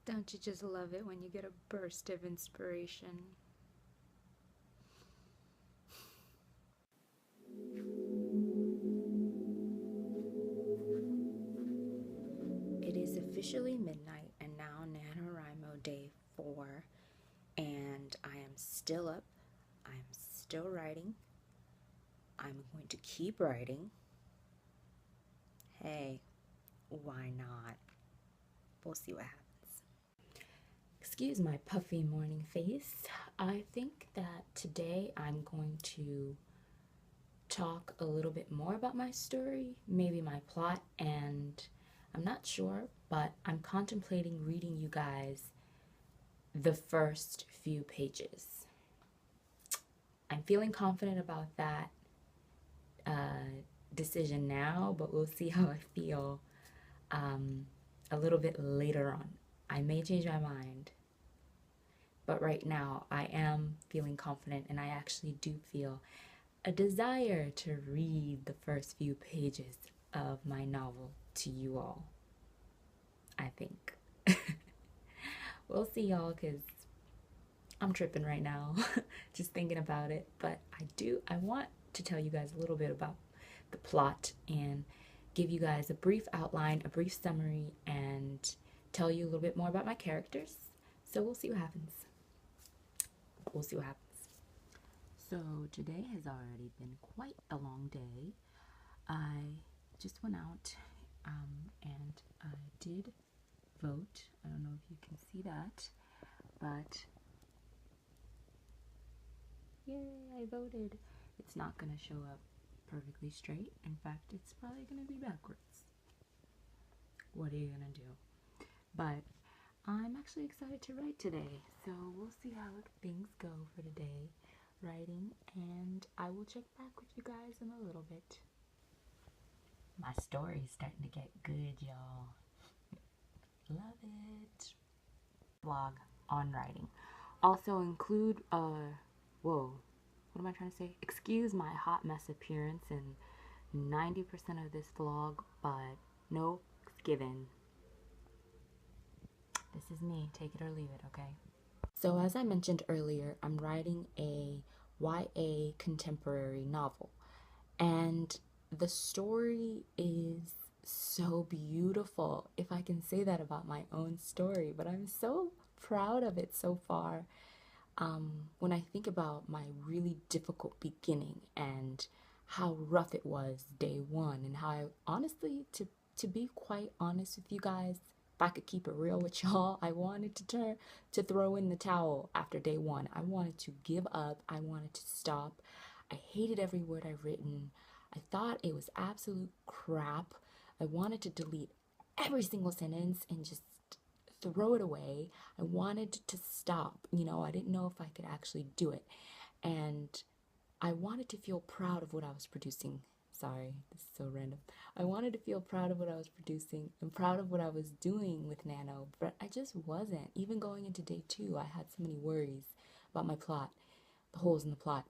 Don't you just love it when you get a burst of inspiration? It is officially midnight and now NaNoWriMo day 4, and I am still up. I'm still writing. I'm going to keep writing. Hey, why not? We'll see what happens. Excuse my puffy morning face. I think that today I'm going to talk a little bit more about my story, maybe my plot, and I'm not sure, but I'm contemplating reading you guys the first few pages. I'm feeling confident about that decision now, but we'll see how I feel a little bit later on. I may change my mind, but right now I am feeling confident, and I actually do feel a desire to read the first few pages of my novel to you all, I think. We'll see, y'all, because I'm tripping right now just thinking about it. But I want to tell you guys a little bit about the plot and give you guys a brief outline, a brief summary, and tell you a little bit more about my characters. So we'll see what happens. We'll see what happens. So today has already been quite a long day. I just went out and I did vote. I don't know if you can see that, but yay, I voted. It's not gonna show up perfectly straight. In fact, it's probably gonna be backwards. What are you gonna do? But I'm actually excited to write today, so we'll see how things go for today writing, and I will check back with you guys in a little bit. My story's starting to get good, y'all. Love it. Vlog on writing. Also include, whoa, what am I trying to say? Excuse my hot mess appearance in 90% of this vlog, but no given. This is me, take it or leave it, okay? So as I mentioned earlier, I'm writing a YA contemporary novel, and the story is so beautiful, if I can say that about my own story, but I'm so proud of it so far. When I think about my really difficult beginning and how rough it was day one, and how I honestly, to be quite honest with you guys, if I could keep it real with y'all, I wanted to throw in the towel after day one. I wanted to give up. I wanted to stop. I hated every word I've written. I thought it was absolute crap. I wanted to delete every single sentence and just throw it away. I wanted to stop. I didn't know if I could actually do it. And I wanted to feel proud of what I was producing. Sorry, this is so random. I wanted to feel proud of what I was producing and proud of what I was doing with Nano, but I just wasn't. Even going into day 2, I had so many worries about my plot, the holes in the plot,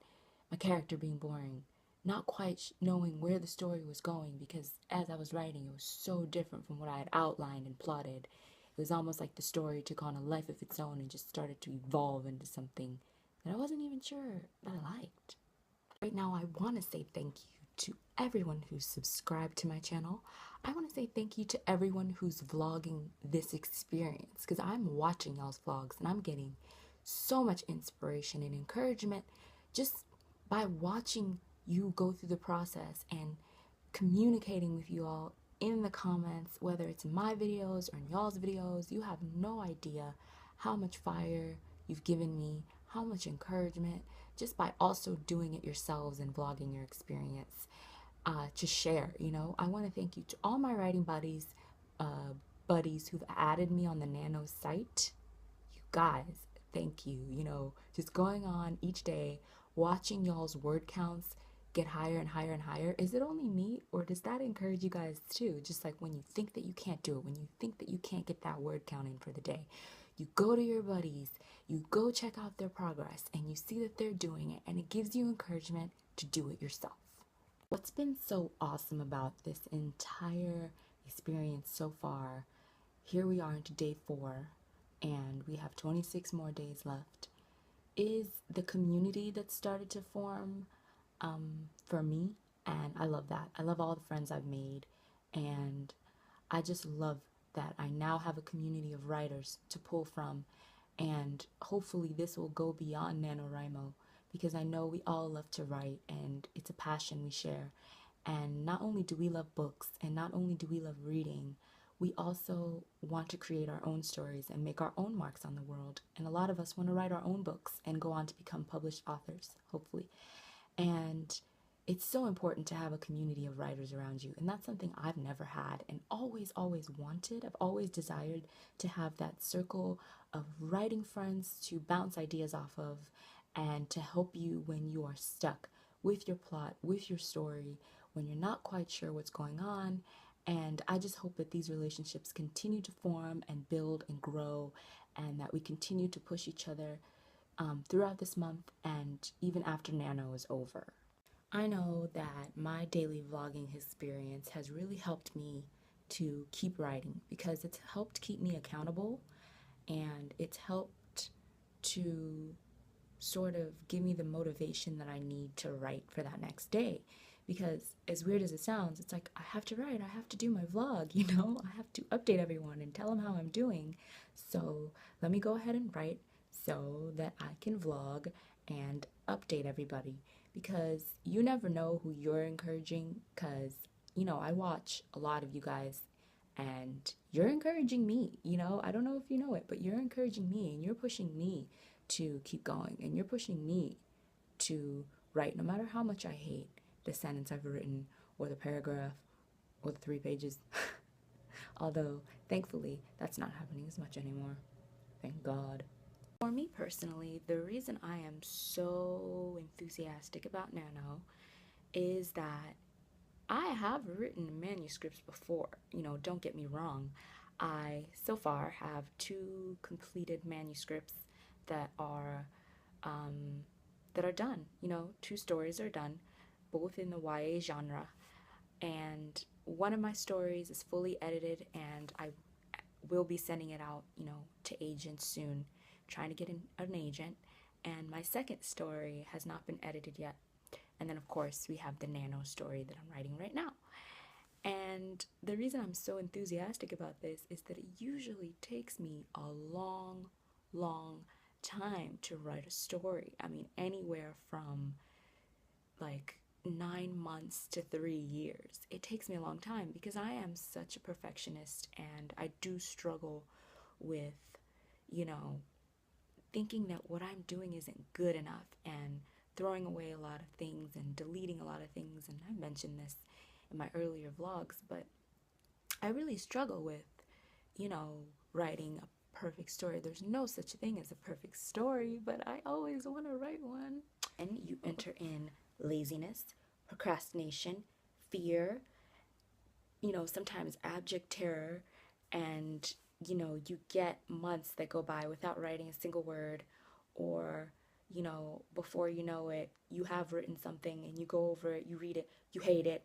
my character being boring, not quite knowing where the story was going, because as I was writing, it was so different from what I had outlined and plotted. It was almost like the story took on a life of its own and just started to evolve into something that I wasn't even sure that I liked. Right now, I want to say thank you to everyone who's subscribed to my channel. I want to say thank you to everyone who's vlogging this experience, because I'm watching y'all's vlogs and I'm getting so much inspiration and encouragement just by watching you go through the process and communicating with you all in the comments, whether it's my videos or in y'all's videos. You have no idea how much fire you've given me, how much encouragement, just by also doing it yourselves and vlogging your experience to share. I want to thank you to all my writing buddies who've added me on the Nano site. You guys, thank you. Just going on each day, watching y'all's word counts get higher and higher and higher. Is it only me, or does that encourage you guys too? Just like when you think that you can't do it, when you think that you can't get that word count in for the day, you go to your buddies, you go check out their progress, and you see that they're doing it, and it gives you encouragement to do it yourself. What's been so awesome about this entire experience so far, here we are into day 4. and we have 26 more days left, is the community that started to form for me. And I love that. I love all the friends I've made, and I just love that I now have a community of writers to pull from, and hopefully this will go beyond NaNoWriMo, because I know we all love to write and it's a passion we share. And not only do we love books and not only do we love reading, we also want to create our own stories and make our own marks on the world. And a lot of us want to write our own books and go on to become published authors, hopefully. And it's so important to have a community of writers around you. And that's something I've never had and always wanted. I've always desired to have that circle of writing friends to bounce ideas off of and to help you when you are stuck with your plot, with your story, when you're not quite sure what's going on. And I just hope that these relationships continue to form and build and grow, and that we continue to push each other throughout this month and even after Nano is over. I know that my daily vlogging experience has really helped me to keep writing, because it's helped keep me accountable, and it's helped to sort of give me the motivation that I need to write for that next day. Because as weird as it sounds, it's like, I have to write, I have to do my vlog, you know? I have to update everyone and tell them how I'm doing. So let me go ahead and write so that I can vlog and update everybody. Because you never know who you're encouraging, because, you know, I watch a lot of you guys and you're encouraging me, you know? I don't know if you know it, but you're encouraging me and you're pushing me to keep going, and you're pushing me to write no matter how much I hate the sentence I've written or the paragraph or the 3 pages. Although thankfully that's not happening as much anymore, thank God. For me personally, the reason I am so enthusiastic about Nano is that I have written manuscripts before. You know, don't get me wrong. I so far have 2 completed manuscripts that are done. You know, 2 stories are done, both in the YA genre, and one of my stories is fully edited, and I will be sending it out, you know, to agents soon, trying to get an agent. And my second story has not been edited yet. And then of course we have the Nano story that I'm writing right now. And the reason I'm so enthusiastic about this is that it usually takes me a long time to write a story. I mean, anywhere from like 9 months to 3 years. It takes me a long time because I am such a perfectionist, and I do struggle with, you know, thinking that what I'm doing isn't good enough and throwing away a lot of things and deleting a lot of things. And I mentioned this in my earlier vlogs, but I really struggle with, you know, writing a perfect story. There's no such thing as a perfect story, but I always want to write one. And you enter in laziness, procrastination, fear, you know, sometimes abject terror, and, you know, you get months that go by without writing a single word, or, you know, before you know it, you have written something and you go over it, you read it, you hate it,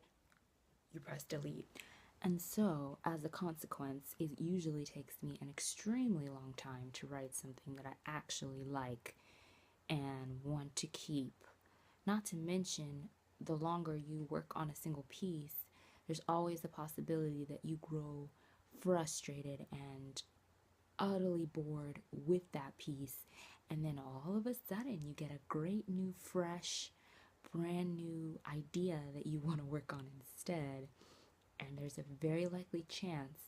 you press delete. And so, as a consequence, it usually takes me an extremely long time to write something that I actually like and want to keep. Not to mention, the longer you work on a single piece, there's always the possibility that you grow frustrated and utterly bored with that piece, and then all of a sudden you get a great new, fresh, brand new idea that you want to work on instead. And there's a very likely chance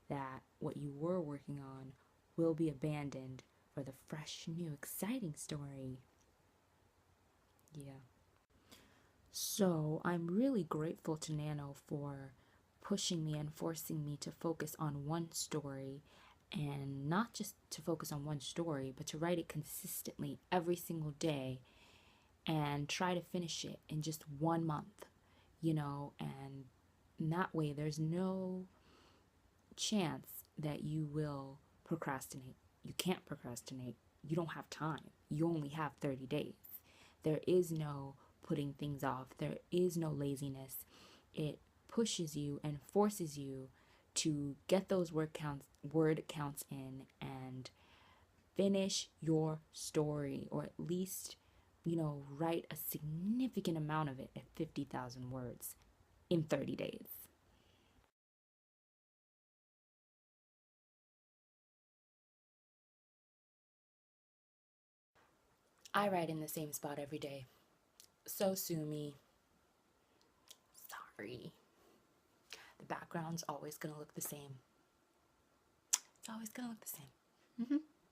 that what you were working on will be abandoned for the fresh, new, exciting story. Yeah. So I'm really grateful to Nano for pushing me and forcing me to focus on one story, and not just to focus on one story, but to write it consistently every single day and try to finish it in just 1 month, you know, and that way there's no chance that you will procrastinate. You can't procrastinate. You don't have time. You only have 30 days. There is no putting things off. There is no laziness. It pushes you and forces you to get those word counts in and finish your story, or at least, write a significant amount of it at 50,000 words in 30 days. I write in the same spot every day. So sue me. Sorry. The background's always gonna look the same. It's always gonna look the same.